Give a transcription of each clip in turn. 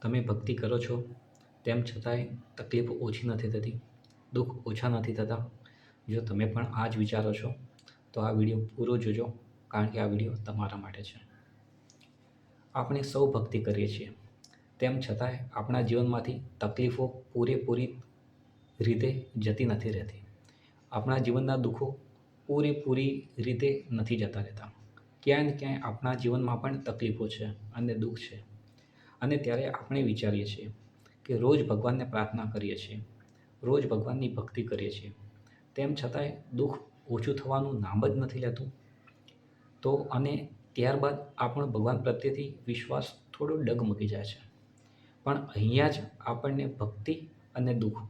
તમે ભક્તિ કરો છો તેમ છતાંય તકલીફો ઓછી નથી થતી, દુઃખ ઓછા નથી થતા. જો તમે પણ આ જ વિચારો છો તો આ વિડીયો પૂરો જોજો, કારણ કે આ વિડીયો તમારા માટે છે. આપણે સૌ ભક્તિ કરીએ છીએ, તેમ છતાંય આપણા જીવનમાંથી તકલીફો પૂરેપૂરી રીતે જતી નથી રહેતી. આપણા જીવનના દુઃખો પૂરેપૂરી રીતે નથી જતા રહેતા. ક્યાંય ને ક્યાંય આપણા જીવનમાં પણ તકલીફો છે અને દુઃખ છે. અને ત્યારે આપણે વિચારીએ છીએ કે રોજ ભગવાનને પ્રાર્થના કરીએ છીએ, રોજ ભગવાનની ભક્તિ કરીએ છીએ, તેમ છતાંય દુઃખ ઓછું થવાનું નામ જ નથી લેતું. તો અને ત્યારબાદ આપણો ભગવાન પ્રત્યેથી વિશ્વાસ થોડો ડગમગી જાય છે. પણ અહીંયા જ આપણને ભક્તિ અને દુઃખ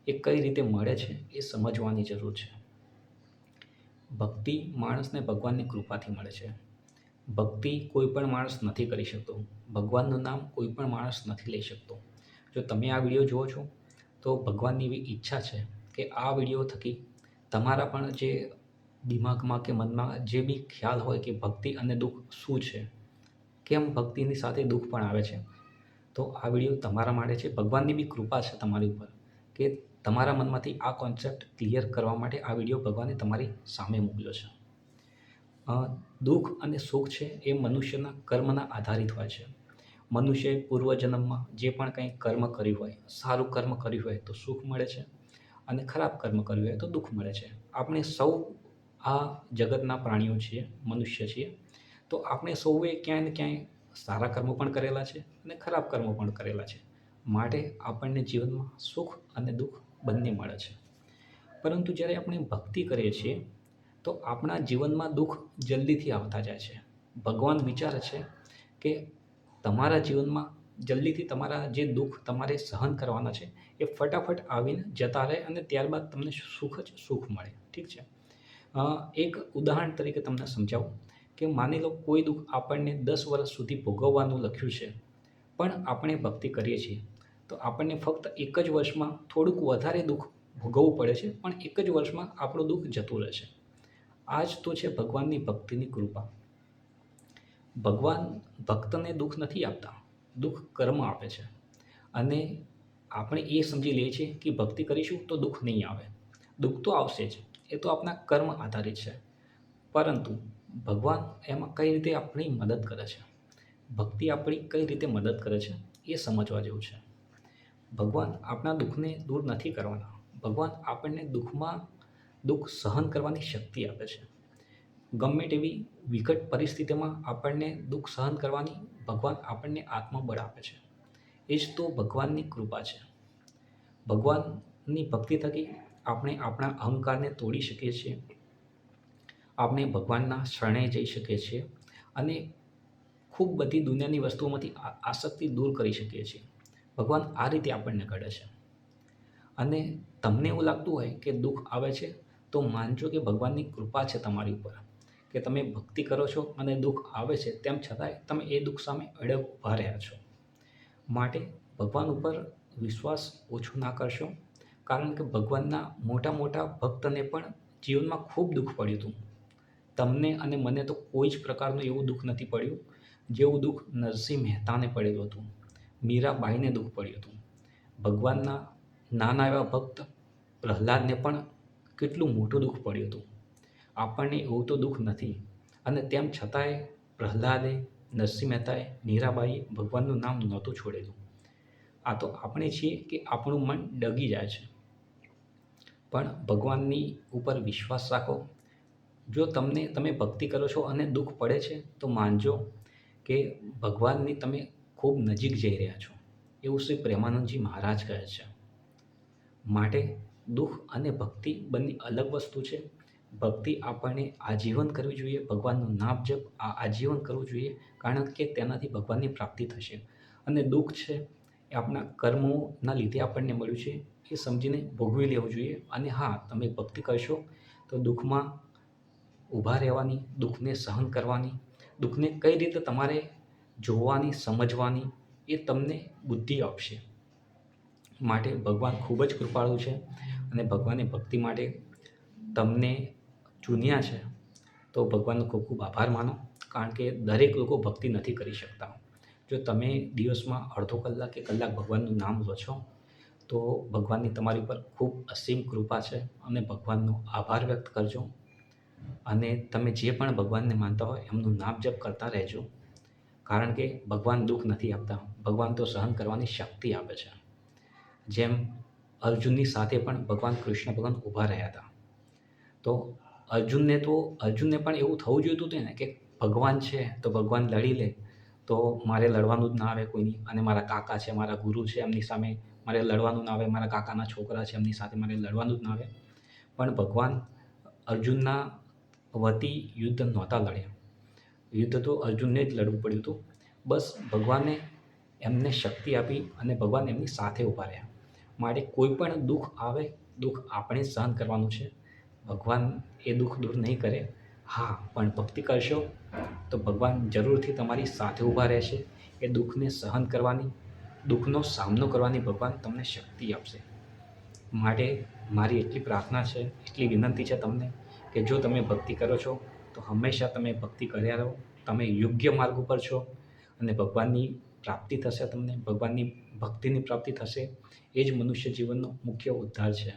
એ કઈ રીતે મળે છે એ સમજવાની જરૂર છે. ભક્તિ માણસને ભગવાનની કૃપાથી મળે છે. ભક્તિ કોઈ પણ માણસ નથી કરી શકતો. ભગવાનનું નામ કોઈ પણ માણસ નથી લઈ શકતો. જો તમે આ વિડીયો જુઓ છો તો ભગવાનની એવી ઈચ્છા છે કે આ વિડીયો થકી તમારા પણ જે દિમાગમાં કે મનમાં જે બી ખ્યાલ હોય કે ભક્તિ અને દુઃખ શું છે, કેમ ભક્તિની સાથે દુઃખ પણ આવે છે, તો આ વિડીયો તમારા માટે છે. ભગવાનની બી કૃપા છે તમારી ઉપર કે તમારા મનમાંથી આ કોન્સેપ્ટ ક્લિયર કરવા માટે આ વિડીયો ભગવાને તમારી સામે મોકલ્યો છે. દુઃખ અને સુખ છે એ મનુષ્યના કર્મના આધારિત હોય છે. મનુષ્યએ પૂર્વજન્મમાં જે પણ કંઈ કર્મ કર્યું હોય, સારું કર્મ કર્યું હોય તો સુખ મળે છે, અને ખરાબ કર્મ કર્યું હોય તો દુઃખ મળે છે. આપણે સૌ આ જગતના પ્રાણીઓ છીએ, મનુષ્ય છીએ. તો આપણે સૌએ ક્યાંય ને ક્યાંય સારા કર્મો પણ કરેલા છે અને ખરાબ કર્મો પણ કરેલા છે. માટે આપણને જીવનમાં સુખ અને દુઃખ બંને મળે છે. પરંતુ જ્યારે આપણે ભક્તિ કરીએ છીએ તો આપણા જીવનમાં દુઃખ જલ્દીથી આવતા જાય છે. ભગવાન વિચારે છે કે તમારા જીવનમાં જલ્દીથી તમારા જે દુઃખ તમારે સહન કરવાના છે એ ફટાફટ આવીને જતા રહે અને ત્યારબાદ તમને સુખ જ સુખ મળે. ઠીક છે. એક ઉદાહરણ તરીકે તમને સમજાવું કે માની લો કોઈ દુઃખ આપણને 10 વર્ષ સુધી ભોગવવાનું લખ્યું છે, પણ આપણે ભક્તિ કરીએ છીએ તો આપણને ફક્ત એક જ વર્ષમાં થોડુંક વધારે દુઃખ ભોગવવું પડે છે, પણ એક જ વર્ષમાં આપણું દુઃખ જતું રહે છે. આ જ તો છે ભગવાનની ભક્તિની કૃપા. ભગવાન ભક્તને દુઃખ નથી આપતા, દુઃખ કર્મ આપે છે. અને આપણે એ સમજી લઈએ છીએ કે ભક્તિ કરીશું તો દુઃખ નહીં આવે. દુઃખ તો આવશે જ, એ તો આપણા કર્મ આધારિત છે. પરંતુ ભગવાન એમાં કઈ રીતે આપણી મદદ કરે છે, ભક્તિ આપણી કઈ રીતે મદદ કરે છે એ સમજવા જેવું છે. ભગવાન આપણા દુઃખને દૂર નથી કરવાના. ભગવાન આપણને દુઃખ સહન કરવાની શક્તિ આપે છે. ગમે તેવી વિકટ પરિસ્થિતિમાં આપણને દુઃખ સહન કરવાની ભગવાન આપણને આત્મબળ આપે છે. એ જ તો ભગવાનની કૃપા છે. ભગવાનની ભક્તિ થકી આપણે આપણા અહંકારને તોડી શકીએ છીએ. આપણે ભગવાનના શરણે જઈ શકીએ છીએ અને ખૂબ બધી દુનિયાની વસ્તુઓમાંથી આસક્તિ દૂર કરી શકીએ છીએ. ભગવાન આ રીતે આપણને ઘડે છે. અને તમને એવું લાગતું હોય કે દુઃખ આવે છે તો માનજો કે ભગવાનની કૃપા છે તમારી ઉપર, કે તમે ભક્તિ કરો છો અને દુઃખ આવે છે તેમ છતાંય તમે એ દુઃખ સામે અડગ ઊભા રહ્યા છો. માટે ભગવાન ઉપર વિશ્વાસ ઓછો ના કરશો, કારણ કે ભગવાનના મોટા મોટા ભક્તને પણ જીવનમાં ખૂબ દુઃખ પડ્યું હતું. તમને અને મને તો કોઈ જ પ્રકારનું એવું દુઃખ નથી પડ્યું જેવું દુઃખ નરસિંહ મહેતાને પડેલું હતું, મીરાબાઈને દુઃખ પડ્યું હતું. ભગવાનના નાના એવા ભક્ત પ્રહલાદને પણ કેટલું મોટું દુઃખ પડ્યું હતું. આપણને એવું તો દુઃખ નથી, અને તેમ છતાંય પ્રહલાદે, નરસિંહ મહેતાએ, મીરાબાઈએ ભગવાનનું નામ નહોતું છોડેલું. આ તો આપણે છીએ કે આપણું મન ડગી જાય છે. પણ ભગવાનની ઉપર વિશ્વાસ રાખો. જો તમે ભક્તિ કરો છો અને દુઃખ પડે છે તો માનજો કે ભગવાનની તમે ખૂબ નજીક જઈ રહ્યા છો, એવું શ્રી પ્રેમાનંદજી મહારાજ કહે છે. માટે દુઃખ અને ભક્તિ બંને અલગ વસ્તુ છે. ભક્તિ આપણને આજીવન કરવી જોઈએ. ભગવાનનું નામ જપ આજીવન કરવું જોઈએ, કારણ કે તેનાથી ભગવાનની પ્રાપ્તિ થશે. અને દુઃખ છે એ આપણા કર્મોના લીધે આપણને મળ્યું છે, એ સમજીને ભોગવી લેવું જોઈએ. અને હા, તમે ભક્તિ કરશો તો દુઃખમાં ઊભા રહેવાની, દુઃખને સહન કરવાની, દુઃખને કઈ રીતે તમારે જોવાની, સમજવાની, એ તમને બુદ્ધિ આપશે. માટે ભગવાન ખૂબ જ કૃપાળુ છે અને ભગવાનની ભક્તિ માટે તમને ચૂન્યા છે તો ભગવાનનો ખૂબ ખૂબ આભાર માનો, કારણ કે દરેક લોકો ભક્તિ નથી કરી શકતા. જો તમે દિવસમાં અડધો કલાક કે કલાક ભગવાનનું નામ લો છો તો ભગવાનની તમારી પર ખૂબ અસીમ કૃપા છે અને ભગવાનનો આભાર વ્યક્ત કરજો. અને તમે જે પણ ભગવાનને માનતા હોય એમનું નામ જપ કરતા રહેજો. કારણ કે ભગવાન દુઃખ નથી આપતા, ભગવાન તો સહન કરવાની શક્તિ આપે છે. જેમ અર્જુનની સાથે પણ ભગવાન કૃષ્ણ ભગવાન ઊભા રહ્યા હતા. તો અર્જુનને પણ એવું થવું જોઈતું હતું ને કે ભગવાન છે તો ભગવાન લડી લે, તો મારે લડવાનું જ ના આવે કોઈની. અને મારા કાકા છે, મારા ગુરુ છે, એમની સામે મારે લડવાનું ના આવે, મારા કાકાના છોકરા છે એમની સાથે મારે લડવાનું જ ના આવે. પણ ભગવાન અર્જુનના વતી યુદ્ધ નહોતા લડ્યા. યુદ્ધ તો અર્જુનને જ લડવું પડ્યું હતું. બસ ભગવાને એમને શક્તિ આપી અને ભગવાન એમની સાથે ઊભા રહ્યા. માટે કોઈ પણ દુઃખ આવે, દુઃખ આપણે સહન કરવાનું છે. ભગવાન એ દુઃખ દૂર નહીં કરે. હા, પણ ભક્તિ કરશો તો ભગવાન જરૂરથી તમારી સાથે ઊભા રહેશે. એ દુઃખને સહન કરવાની, દુઃખનો સામનો કરવાની ભગવાન તમને શક્તિ આપશે. માટે મારી એટલી પ્રાર્થના છે, એટલી વિનંતી છે તમને કે જો તમે ભક્તિ કરો છો તો હંમેશા તમે ભક્તિ કર્યા રહો. તમે યોગ્ય માર્ગ ઉપર છો અને ભગવાનની પ્રાપ્તિ થશે તમને, ભગવાનની ભક્તિની પ્રાપ્તિ થશે. એ જ મનુષ્ય જીવનનો મુખ્ય ઉદ્ધાર છે.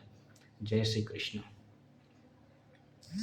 જય શ્રી કૃષ્ણ.